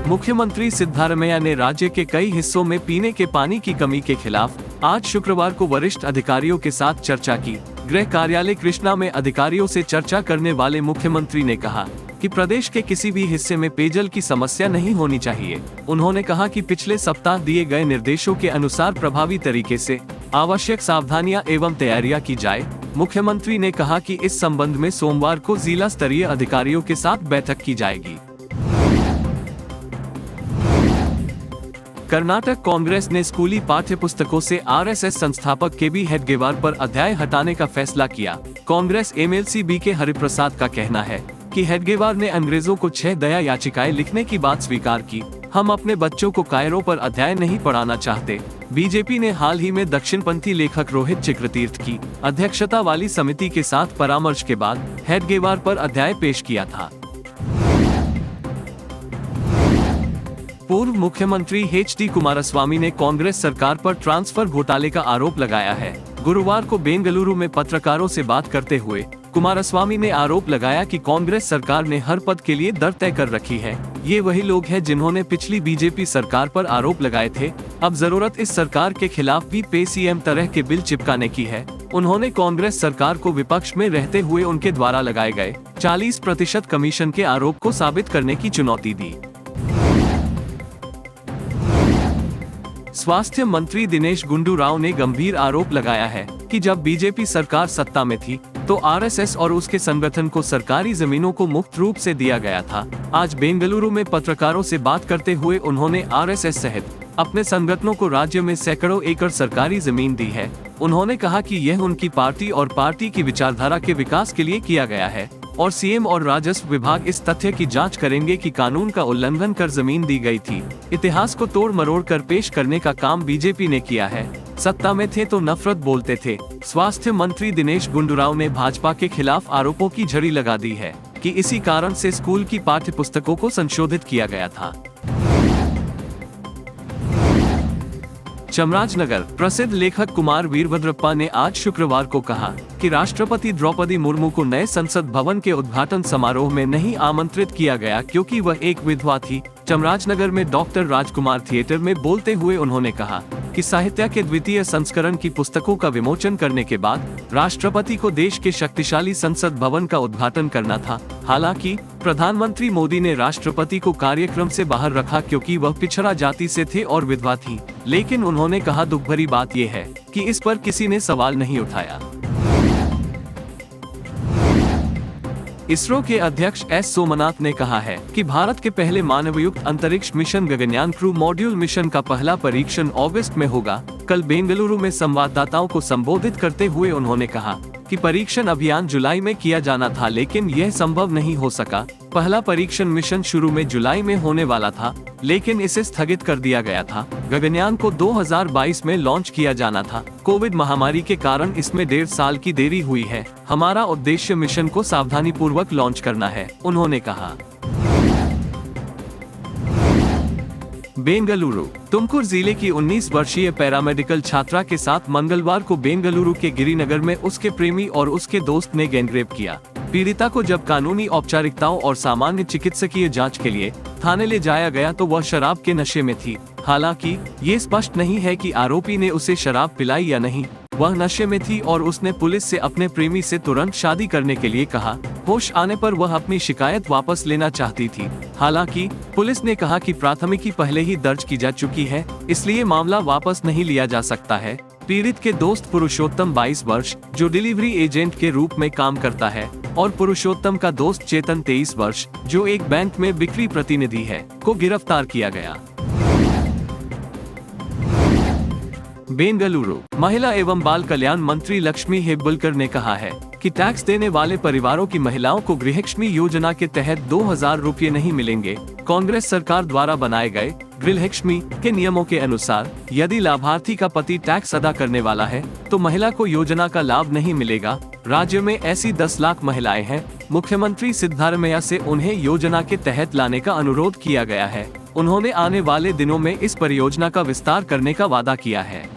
मुख्यमंत्री सिद्धारमैया ने राज्य के कई हिस्सों में पीने के पानी की कमी के खिलाफ आज शुक्रवार को वरिष्ठ अधिकारियों के साथ चर्चा की। गृह कार्यालय कृष्णा में अधिकारियों से चर्चा करने वाले मुख्यमंत्री ने कहा कि प्रदेश के किसी भी हिस्से में पेयजल की समस्या नहीं होनी चाहिए। उन्होंने कहा कि पिछले सप्ताह दिए गए निर्देशों के अनुसार प्रभावी तरीके से आवश्यक सावधानियां एवं तैयारियां की जाए। मुख्यमंत्री ने कहा कि इस संबंध में सोमवार को जिला स्तरीय अधिकारियों के साथ बैठक की जाएगी। कर्नाटक कांग्रेस ने स्कूली पाठ्य पुस्तकों से आरएसएस संस्थापक केबी हेडगेवार पर अध्याय हटाने का फैसला किया। कांग्रेस एमएलसी बीके हरिप्रसाद का कहना है कि हेडगेवार ने अंग्रेजों को 6 दया याचिकाएं लिखने की बात स्वीकार की। हम अपने बच्चों को कायरों पर अध्याय नहीं पढ़ाना चाहते। बीजेपी ने हाल ही में दक्षिणपंथी लेखक रोहित चिक्रतीर्थ की अध्यक्षता वाली समिति के साथ परामर्श के बाद हेडगेवार पर अध्याय पेश किया था। पूर्व मुख्यमंत्री एच.डी. कुमारस्वामी ने कांग्रेस सरकार पर ट्रांसफर घोटाले का आरोप लगाया है। गुरुवार को बेंगलुरु में पत्रकारों से बात करते हुए कुमारस्वामी ने आरोप लगाया कि कांग्रेस सरकार ने हर पद के लिए दर तय कर रखी है। ये वही लोग हैं जिन्होंने पिछली बीजेपी सरकार पर आरोप लगाए थे। अब जरूरत इस सरकार के खिलाफ भी पे सीएम तरह के बिल चिपकाने की है। उन्होंने कांग्रेस सरकार को विपक्ष में रहते हुए उनके द्वारा लगाए गए 40% कमीशन के आरोप को साबित करने की चुनौती दी। स्वास्थ्य मंत्री दिनेश गुंडू राव ने गंभीर आरोप लगाया है कि जब बीजेपी सरकार सत्ता में थी तो आरएसएस और उसके संगठन को सरकारी जमीनों को मुफ्त रूप से दिया गया था। आज बेंगलुरु में पत्रकारों से बात करते हुए उन्होंने आरएसएस सहित अपने संगठनों को राज्य में सैकड़ों एकड़ सरकारी जमीन दी है। उन्होंने कहा कि यह उनकी पार्टी और पार्टी की विचारधारा के विकास के लिए किया गया है और सीएम और राजस्व विभाग इस तथ्य की जांच करेंगे कि कानून का उल्लंघन कर जमीन दी गई थी। इतिहास को तोड़ मरोड़ कर पेश करने का काम बीजेपी ने किया है। सत्ता में थे तो नफरत बोलते थे। स्वास्थ्य मंत्री दिनेश गुंडूराव ने भाजपा के खिलाफ आरोपों की झड़ी लगा दी है कि इसी कारण से स्कूल की पाठ्य पुस्तकों को संशोधित किया गया था। चामराजनगर प्रसिद्ध लेखक कुमार वीरभद्रप्पा ने आज शुक्रवार को कहा कि राष्ट्रपति द्रौपदी मुर्मू को नए संसद भवन के उद्घाटन समारोह में नहीं आमंत्रित किया गया क्योंकि वह एक विधवा थी। चामराजनगर में डॉक्टर राजकुमार थिएटर में बोलते हुए उन्होंने कहा कि साहित्य के द्वितीय संस्करण की पुस्तकों का विमोचन करने के बाद राष्ट्रपति को देश के शक्तिशाली संसद भवन का उद्घाटन करना था। हालांकि प्रधानमंत्री मोदी ने राष्ट्रपति को कार्यक्रम से बाहर रखा क्योंकि वह पिछड़ा जाति से थे और विधवा थी। लेकिन उन्होंने कहा दुख भरी बात यह है कि इस पर किसी ने सवाल नहीं उठाया। इसरो के अध्यक्ष एस सोमनाथ ने कहा है कि भारत के पहले मानवयुक्त अंतरिक्ष mission Gaganyaan crew module mission का पहला परीक्षण अगस्त में होगा। कल बेंगलुरु में संवाददाताओं को संबोधित करते हुए उन्होंने कहा कि परीक्षण अभियान जुलाई में किया जाना था लेकिन यह संभव नहीं हो सका। पहला परीक्षण मिशन शुरू में जुलाई में होने वाला था लेकिन इसे स्थगित कर दिया गया था। गगनयान को 2022 में लॉन्च किया जाना था। कोविड महामारी के कारण इसमें 1.5 साल की देरी हुई है। हमारा उद्देश्य मिशन को सावधानी पूर्वक लॉन्च करना है, उन्होंने कहा। बेंगलुरु तुमकुर जिले की 19 वर्षीय पैरामेडिकल छात्रा के साथ मंगलवार को बेंगलुरु के गिरिनगर में उसके प्रेमी और उसके दोस्त ने गैंगरेप किया। पीड़िता को जब कानूनी औपचारिकताओं और सामान्य चिकित्सकीय जांच के लिए थाने ले जाया गया तो वह शराब के नशे में थी। हालांकि ये स्पष्ट नहीं है कि आरोपी ने उसे शराब पिलाई या नहीं। वह नशे में थी और उसने पुलिस से अपने प्रेमी से तुरंत शादी करने के लिए कहा। होश आने पर वह अपनी शिकायत वापस लेना चाहती थी। हालांकि पुलिस ने कहा कि प्राथमिकी पहले ही दर्ज की जा चुकी है, इसलिए मामला वापस नहीं लिया जा सकता है। पीड़ित के दोस्त पुरुषोत्तम 22 वर्ष जो डिलीवरी एजेंट के रूप में काम करता है और पुरुषोत्तम का दोस्त चेतन 23 वर्ष जो एक बैंक में बिक्री प्रतिनिधि है को गिरफ्तार किया गया। बेंगलुरु महिला एवं बाल कल्याण मंत्री लक्ष्मी हेब्बुलकर ने कहा है कि टैक्स देने वाले परिवारों की महिलाओं को गृहलक्ष्मी योजना के तहत 2000 रुपये नहीं मिलेंगे। कांग्रेस सरकार द्वारा बनाए गए गृहलक्ष्मी के नियमों के अनुसार यदि लाभार्थी का पति टैक्स अदा करने वाला है तो महिला को योजना का लाभ नहीं मिलेगा। राज्य में ऐसी 10 लाख महिलाएं हैं। मुख्यमंत्री सिद्धारमैया से उन्हें योजना के तहत लाने का अनुरोध किया गया है। उन्होंने आने वाले दिनों में इस परियोजना का विस्तार करने का वादा किया है।